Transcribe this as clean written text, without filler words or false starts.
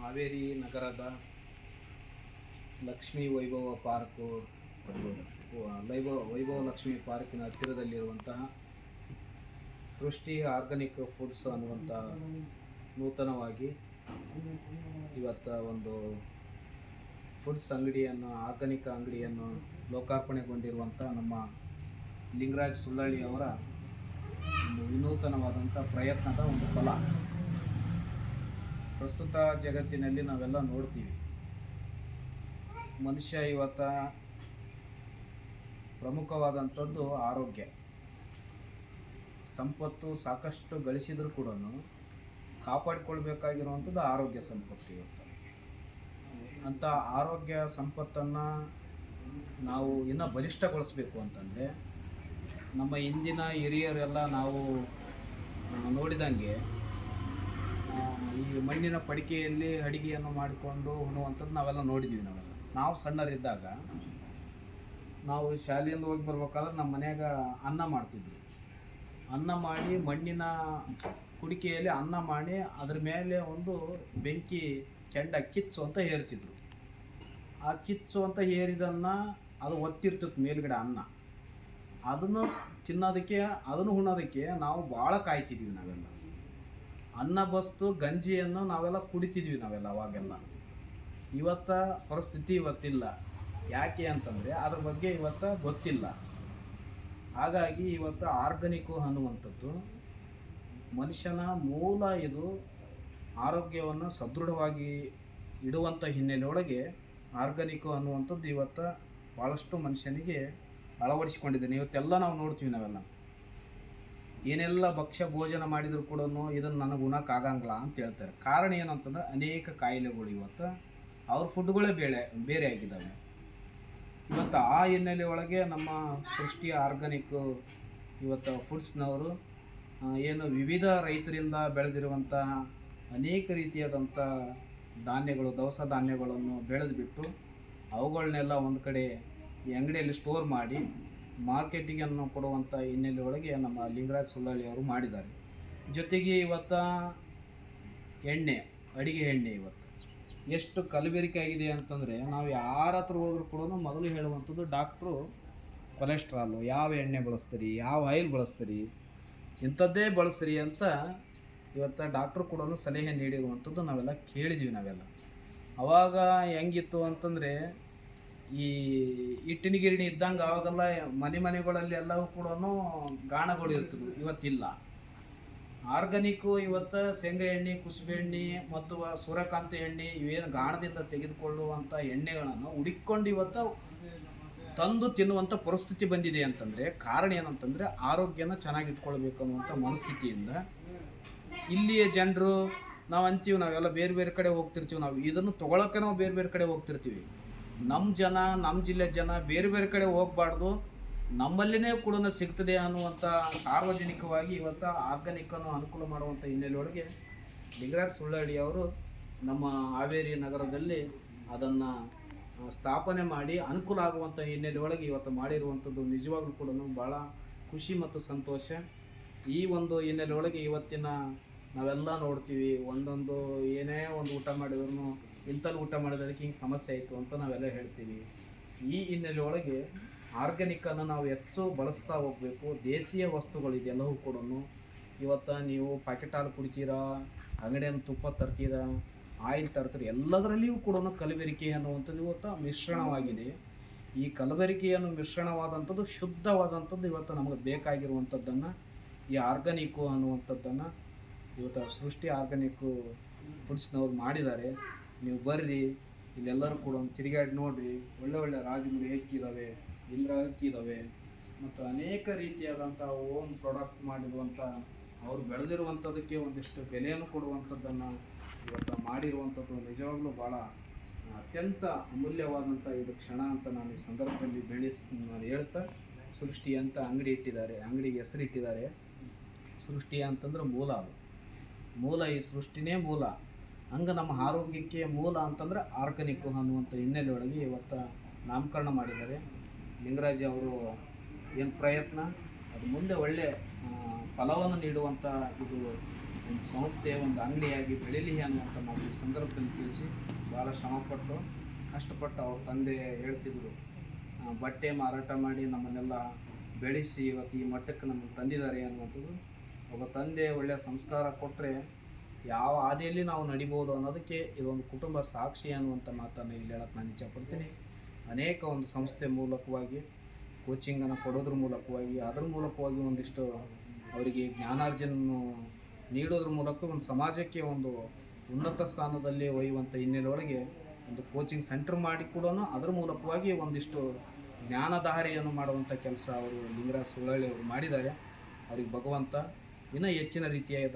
ಹಾವೇರಿ ನಗರದ ಲಕ್ಷ್ಮೀ ವೈಭವ ಪಾರ್ಕು ವೈಭವ ಲಕ್ಷ್ಮಿ ಪಾರ್ಕಿನ ಹತ್ತಿರದಲ್ಲಿರುವಂತಹ ಸೃಷ್ಟಿ ಆರ್ಗಾನಿಕ್ ಫುಡ್ಸ್ ಅನ್ನುವಂಥ ನೂತನವಾಗಿ ಇವತ್ತು ಒಂದು ಫುಡ್ಸ್ ಅಂಗಡಿಯನ್ನು ಆರ್ಗಾನಿಕ್ ಅಂಗಡಿಯನ್ನು ಲೋಕಾರ್ಪಣೆಗೊಂಡಿರುವಂಥ ನಮ್ಮ ಲಿಂಗರಾಜ್ ಸುಳ್ಳಳ್ಳಿ ಅವರ ಒಂದು ವಿನೂತನವಾದಂಥ ಪ್ರಯತ್ನದ ಒಂದು ಫಲ. ಪ್ರಸ್ತುತ ಜಗತ್ತಿನಲ್ಲಿ ನಾವೆಲ್ಲ ನೋಡ್ತೀವಿ, ಮನುಷ್ಯ ಇವತ್ತು ಪ್ರಮುಖವಾದಂಥದ್ದು ಆರೋಗ್ಯ. ಸಂಪತ್ತು ಸಾಕಷ್ಟು ಗಳಿಸಿದರೂ ಕೂಡ ಕಾಪಾಡಿಕೊಳ್ಬೇಕಾಗಿರುವಂಥದ್ದು ಆರೋಗ್ಯ ಸಂಪತ್ತು. ಇವತ್ತು ಅಂಥ ಆರೋಗ್ಯ ಸಂಪತ್ತನ್ನು ನಾವು ಇನ್ನೂ ಬಲಿಷ್ಠಗೊಳಿಸಬೇಕು ಅಂತಂದರೆ ನಮ್ಮ ಇಂದಿನ ಹಿರಿಯರೆಲ್ಲ ನಾವು ನೋಡಿದಂಗೆ ಈ ಮಣ್ಣಿನ ಪಡಿಕೆಯಲ್ಲಿ ಅಡಿಗೆಯನ್ನು ಮಾಡಿಕೊಂಡು ಉಣ್ಣುವಂಥದ್ದು ನಾವೆಲ್ಲ ನೋಡಿದ್ವಿ. ನಾವು ಸಣ್ಣರಿದ್ದಾಗ ನಾವು ಶಾಲೆಯಿಂದ ಹೋಗಿ ಬರ್ಬೇಕಾದ್ರೆ ನಮ್ಮ ಮನ್ಯಾಗ ಅನ್ನ ಮಾಡ್ತಿದ್ವಿ. ಅನ್ನ ಮಾಡಿ ಮಣ್ಣಿನ ಕುಡಿಕೆಯಲ್ಲಿ ಅನ್ನ ಮಾಡಿ ಅದ್ರ ಮೇಲೆ ಒಂದು ಬೆಂಕಿ ಕೆಂಡ ಕಿಚ್ಚು ಅಂತ ಹೇರ್ತಿದ್ರು. ಆ ಕಿಚ್ಚು ಅಂತ ಹೇರಿದನ್ನು ಅದು ಒತ್ತಿರ್ತಿತ್ತು ಮೇಲ್ಗಡೆ ಅನ್ನ. ಅದನ್ನು ತಿನ್ನೋದಕ್ಕೆ, ಅದನ್ನು ಉಣ್ಣೋದಕ್ಕೆ ನಾವು ಭಾಳ ಕಾಯ್ತಿದ್ವಿ. ನಾವೆಲ್ಲ ಅನ್ನ ಬಸ್ತು ಗಂಜಿಯನ್ನು ನಾವೆಲ್ಲ ಕುಡಿತಿದ್ವಿ ಅವಾಗೆಲ್ಲ. ಇವತ್ತ ಪರಿಸ್ಥಿತಿ ಇವತ್ತಿಲ್ಲ. ಯಾಕೆ ಅಂತಂದರೆ ಅದ್ರ ಬಗ್ಗೆ ಇವತ್ತು ಗೊತ್ತಿಲ್ಲ. ಹಾಗಾಗಿ ಇವತ್ತು ಆರ್ಗಾನಿಕ್ಕು ಅನ್ನುವಂಥದ್ದು ಮನುಷ್ಯನ ಮೂಲ. ಇದು ಆರೋಗ್ಯವನ್ನು ಸದೃಢವಾಗಿ ಇಡುವಂಥ ಹಿನ್ನೆಲೆಯೊಳಗೆ ಆರ್ಗಾನಿಕ್ಕು ಅನ್ನುವಂಥದ್ದು ಇವತ್ತು ಭಾಳಷ್ಟು ಮನುಷ್ಯನಿಗೆ ಅಳವಡಿಸಿಕೊಂಡಿದ್ದೇನೆ. ಇವತ್ತೆಲ್ಲ ನಾವು ನೋಡ್ತೀವಿ. ನಾವೆಲ್ಲ ಏನೆಲ್ಲ ಭಕ್ಷ್ಯ ಭೋಜನ ಮಾಡಿದರೂ ಕೂಡ ಇದನ್ನು ನನಗೆ ಉಣ್ಣಕ್ಕಾಗಂಗಿಲ್ಲ ಅಂತ ಹೇಳ್ತಾರೆ. ಕಾರಣ ಏನಂತಂದ್ರೆ ಅನೇಕ ಕಾಯಿಲೆಗಳು ಇವತ್ತು ಅವ್ರ ಫುಡ್ಗಳೇ ಬೇರೆ ಆಗಿದ್ದಾವೆ. ಇವತ್ತು ಆ ಹಿನ್ನೆಲೆ ಒಳಗೆ ನಮ್ಮ ಸೃಷ್ಟಿ ಆರ್ಗಾನಿಕ್ ಇವತ್ತು ಫುಡ್ಸ್ನವರು ಏನು ವಿವಿಧ ರೈತರಿಂದ ಬೆಳೆದಿರುವಂತಹ ಅನೇಕ ರೀತಿಯಾದಂಥ ಧಾನ್ಯಗಳು, ದವಸ ಧಾನ್ಯಗಳನ್ನು ಬೆಳೆದುಬಿಟ್ಟು ಅವುಗಳನ್ನೆಲ್ಲ ಒಂದು ಕಡೆ ಈ ಅಂಗಡಿಯಲ್ಲಿ ಸ್ಟೋರ್ ಮಾಡಿ ಮಾರ್ಕೆಟಿಂಗನ್ನು ಕೊಡುವಂಥ ಹಿನ್ನೆಲೆ ಒಳಗೆ ನಮ್ಮ ಲಿಂಗರಾಜ್ ಸುಳ್ಳಳ್ಳಿ ಅವರು ಮಾಡಿದ್ದಾರೆ. ಜೊತೆಗೆ ಇವತ್ತು ಎಣ್ಣೆ, ಅಡಿಗೆ ಎಣ್ಣೆ ಇವತ್ತು ಎಷ್ಟು ಕಲಬೆರಕೆ ಆಗಿದೆ ಅಂತಂದರೆ ನಾವು ಯಾರ ಹತ್ರ ಹೋದ್ರೂ ಕೂಡ ಮೊದಲು ಹೇಳುವಂಥದ್ದು ಡಾಕ್ಟ್ರು ಕೊಲೆಸ್ಟ್ರಾಲು ಯಾವ ಎಣ್ಣೆ ಬಳಸ್ತೀರಿ, ಯಾವ ಆಯಿಲ್ ಬಳಸ್ತೀರಿ, ಇಂಥದ್ದೇ ಬಳಸ್ರಿ ಅಂತ ಇವತ್ತು ಡಾಕ್ಟ್ರು ಕೂಡ ಸಲಹೆ ನೀಡಿರುವಂಥದ್ದು ನಾವೆಲ್ಲ ಕೇಳಿದ್ವಿ. ಅವಾಗ ಹೆಂಗಿತ್ತು ಅಂತಂದರೆ ಈ ಹಿಟ್ಟಿನ ಗಿರಣಿ ಇದ್ದಂಗೆ ಆವಾಗೆಲ್ಲ ಮನೆಗಳಲ್ಲಿ ಎಲ್ಲವೂ ಕೂಡ ಗಾಣಗಳು ಇರ್ತದೆ. ಇವತ್ತಿಲ್ಲ. ಆರ್ಗಾನಿಕ್ಕು ಇವತ್ತು ಶೇಂಗಾ ಎಣ್ಣೆ, ಕುಸುಬೆ ಎಣ್ಣೆ ಮತ್ತು ಸೂರ್ಯಕಾಂತಿ ಎಣ್ಣೆ ಇವೇನು ಗಾಣದಿಂದ ತೆಗೆದುಕೊಳ್ಳುವಂಥ ಎಣ್ಣೆಗಳನ್ನು ಹುಡುಕೊಂಡು ಇವತ್ತು ತಂದು ತಿನ್ನುವಂಥ ಪರಿಸ್ಥಿತಿ ಬಂದಿದೆ. ಅಂತಂದರೆ ಕಾರಣ ಏನಂತಂದರೆ ಆರೋಗ್ಯನ ಚೆನ್ನಾಗಿ ಇಟ್ಕೊಳ್ಬೇಕು ಅನ್ನುವಂಥ ಮನಸ್ಥಿತಿಯಿಂದ ಇಲ್ಲಿಯ ಜನರು ನಾವು ಅಂತೀವಿ, ನಾವೆಲ್ಲ ಬೇರೆ ಬೇರೆ ಕಡೆ ಹೋಗ್ತಿರ್ತೀವಿ. ನಾವು ಇದನ್ನು ತೊಗೊಳಕ್ಕೆ ನಾವು ಬೇರೆ ಬೇರೆ ಕಡೆ ಹೋಗ್ತಿರ್ತೀವಿ. ನಮ್ಮ ಜನ, ನಮ್ಮ ಜಿಲ್ಲೆ ಜನ ಬೇರೆ ಬೇರೆ ಕಡೆ ಹೋಗಬಾರ್ದು, ನಮ್ಮಲ್ಲಿನೇ ಕೂಡ ಸಿಗ್ತದೆ ಅನ್ನುವಂಥ ಸಾರ್ವಜನಿಕವಾಗಿ ಇವತ್ತು ಆರ್ಗಾನಿಕ್ಕನ್ನು ಅನುಕೂಲ ಮಾಡುವಂಥ ಹಿನ್ನೆಲೆಯೊಳಗೆ ಲಿಂಗರಾಜ್ ಸುಳ್ಳಳ್ಳಿ ಅವರು ನಮ್ಮ ಹಾವೇರಿ ನಗರದಲ್ಲಿ ಅದನ್ನು ಸ್ಥಾಪನೆ ಮಾಡಿ ಅನುಕೂಲ ಆಗುವಂಥ ಹಿನ್ನೆಲೆಯೊಳಗೆ ಇವತ್ತು ಮಾಡಿರುವಂಥದ್ದು ನಿಜವಾಗ್ಲೂ ಕೂಡ ಭಾಳ ಖುಷಿ ಮತ್ತು ಸಂತೋಷ. ಈ ಒಂದು ಹಿನ್ನೆಲೆಯೊಳಗೆ ಇವತ್ತಿನ ನಾವೆಲ್ಲ ನೋಡ್ತೀವಿ, ಒಂದೊಂದು ಏನೇ ಒಂದು ಊಟ ಮಾಡಿದ್ರು ಇಂಥಲ್ಲಿ ಊಟ ಮಾಡಿದಕ್ಕೆ ಹಿಂಗೆ ಸಮಸ್ಯೆ ಆಯಿತು ಅಂತ ನಾವೆಲ್ಲ ಹೇಳ್ತೀವಿ. ಈ ಹಿನ್ನೆಲೆಯೊಳಗೆ ಆರ್ಗ್ಯಾನಿಕ್ಕನ್ನು ನಾವು ಹೆಚ್ಚು ಬಳಸ್ತಾ ಹೋಗಬೇಕು. ದೇಶೀಯ ವಸ್ತುಗಳಿದೆಲ್ಲವೂ ಕೂಡ ಇವತ್ತು ನೀವು ಪ್ಯಾಕೆಟ್ ಹಾಲು ಕುಡಿತೀರಾ, ಅಂಗಡಿಯನ್ನು ತುಪ್ಪ ತರ್ತೀರಾ, ಆಯಿಲ್ ತರ್ತೀರಿ, ಎಲ್ಲದರಲ್ಲಿಯೂ ಕೂಡ ಕಲಬೆರಕೆ ಅನ್ನುವಂಥದ್ದು ಇವತ್ತು ಮಿಶ್ರಣವಾಗಿದೆ. ಈ ಕಲಬೆರಕೆಯನ್ನು ಮಿಶ್ರಣವಾದಂಥದ್ದು ಶುದ್ಧವಾದಂಥದ್ದು ಇವತ್ತು ನಮಗೆ ಬೇಕಾಗಿರುವಂಥದ್ದನ್ನು ಈ ಆರ್ಗಾನಿಕ್ಕು ಅನ್ನುವಂಥದ್ದನ್ನು ಇವತ್ತು ಸೃಷ್ಟಿ ಆರ್ಗಾನಿಕ್ಕು ಫುಡ್ಸ್ನವ್ರು ಮಾಡಿದ್ದಾರೆ. ನೀವು ಬರ್ರಿ, ಇಲ್ಲೆಲ್ಲರೂ ಕೂಡ ತಿರುಗಾಡಿ ನೋಡಿರಿ. ಒಳ್ಳೆ ರಾಜಮುರಿ ಅಕ್ಕಿದ್ದಾವೆ, ಇಂದ್ರ ಅಕ್ಕಿದ್ದಾವೆ ಮತ್ತು ಅನೇಕ ರೀತಿಯಾದಂಥ ಓನ್ ಪ್ರಾಡಕ್ಟ್ ಮಾಡಿರುವಂಥ ಅವರು ಬೆಳೆದಿರುವಂಥದ್ದಕ್ಕೆ ಒಂದಿಷ್ಟು ಬೆಲೆಯನ್ನು ಕೊಡುವಂಥದ್ದನ್ನು ಇವತ್ತು ಮಾಡಿರುವಂಥದ್ದು ನಿಜವಾಗ್ಲೂ ಭಾಳ ಅತ್ಯಂತ ಅಮೂಲ್ಯವಾದಂಥ ಇದು ಕ್ಷಣ ಅಂತ ನಾನು ಈ ಸಂದರ್ಭದಲ್ಲಿ ನಾನು ಹೇಳ್ತಾ, ಸೃಷ್ಟಿ ಅಂತ ಅಂಗಡಿ ಇಟ್ಟಿದ್ದಾರೆ, ಅಂಗಡಿಗೆ ಹೆಸರಿಟ್ಟಿದ್ದಾರೆ. ಸೃಷ್ಟಿ ಅಂತಂದ್ರೆ ಮೂಲ, ಅದು ಮೂಲ, ಈ ಸೃಷ್ಟಿನೇ ಮೂಲ. ಹಂಗೆ ನಮ್ಮ ಆರೋಗ್ಯಕ್ಕೆ ಮೂಲ ಅಂತಂದರೆ ಆರ್ಗಾನಿಕ್ಕು ಅನ್ನುವಂಥ ಹಿನ್ನೆಲೆಯೊಳಗೆ ಇವತ್ತು ನಾಮಕರಣ ಮಾಡಿದ್ದಾರೆ. ಲಿಂಗರಾಜ್ ಅವರು ಏನು ಪ್ರಯತ್ನ ಅದು ಮುಂದೆ ಒಳ್ಳೆ ಫಲವನ್ನು ನೀಡುವಂಥ ಇದು ಒಂದು ಸಂಸ್ಥೆ ಒಂದು ಅಂಗಡಿಯಾಗಿ ಬೆಳೀಲಿ ಅನ್ನುವಂಥ ನಾವು ಈ ಸಂದರ್ಭದಲ್ಲಿ ತಿಳಿಸಿ ಭಾಳ ಶ್ರಮಪಟ್ಟು ಕಷ್ಟಪಟ್ಟು ಅವ್ರ ತಂದೆ ಹೇಳ್ತಿದ್ರು, ಬಟ್ಟೆ ಮಾರಾಟ ಮಾಡಿ ನಮ್ಮನ್ನೆಲ್ಲ ಬೆಳೆಸಿ ಇವತ್ತು ಈ ಮಟ್ಟಕ್ಕೆ ನಮ್ಮನ್ನು ತಂದಿದ್ದಾರೆ ಅನ್ನುವಂಥದ್ದು. ಒಬ್ಬ ತಂದೆ ಒಳ್ಳೆಯ ಸಂಸ್ಕಾರ ಕೊಟ್ಟರೆ ಯಾವ ಹಾದಿಯಲ್ಲಿ ನಾವು ನಡಿಬೋದು ಅನ್ನೋದಕ್ಕೆ ಇದೊಂದು ಕುಟುಂಬ ಸಾಕ್ಷಿ ಅನ್ನುವಂಥ ಮಾತನ್ನು ಇಲ್ಲಿ ಹೇಳಕ್ಕೆ ನಾನು ಇಚ್ಛಪಡ್ತೀನಿ. ಅನೇಕ ಒಂದು ಸಂಸ್ಥೆ ಮೂಲಕವಾಗಿ ಕೋಚಿಂಗನ್ನು ಕೊಡೋದ್ರ ಮೂಲಕವಾಗಿ ಅದರ ಮೂಲಕವಾಗಿ ಒಂದಿಷ್ಟು ಅವರಿಗೆ ಜ್ಞಾನಾರ್ಜನೆಯನ್ನು ನೀಡೋದ್ರ ಮೂಲಕ ಒಂದು ಸಮಾಜಕ್ಕೆ ಒಂದು ಉನ್ನತ ಸ್ಥಾನದಲ್ಲಿ ಒಯ್ಯುವಂಥ ಹಿನ್ನೆಲೆಯೊಳಗೆ ಒಂದು ಕೋಚಿಂಗ್ ಸೆಂಟರ್ ಮಾಡಿ ಕೂಡ ಅದರ ಮೂಲಕವಾಗಿ ಒಂದಿಷ್ಟು ಜ್ಞಾನಧಾರೆಯನ್ನು ಮಾಡುವಂಥ ಕೆಲಸ ಅವರು ಲಿಂಗರಾಜ್ ಸುಳ್ಳಳ್ಳಿ ಅವರು ಮಾಡಿದ್ದಾರೆ. ಅವ್ರಿಗೆ ಭಗವಂತ ಇನ್ನೂ ಹೆಚ್ಚಿನ ರೀತಿಯಾದ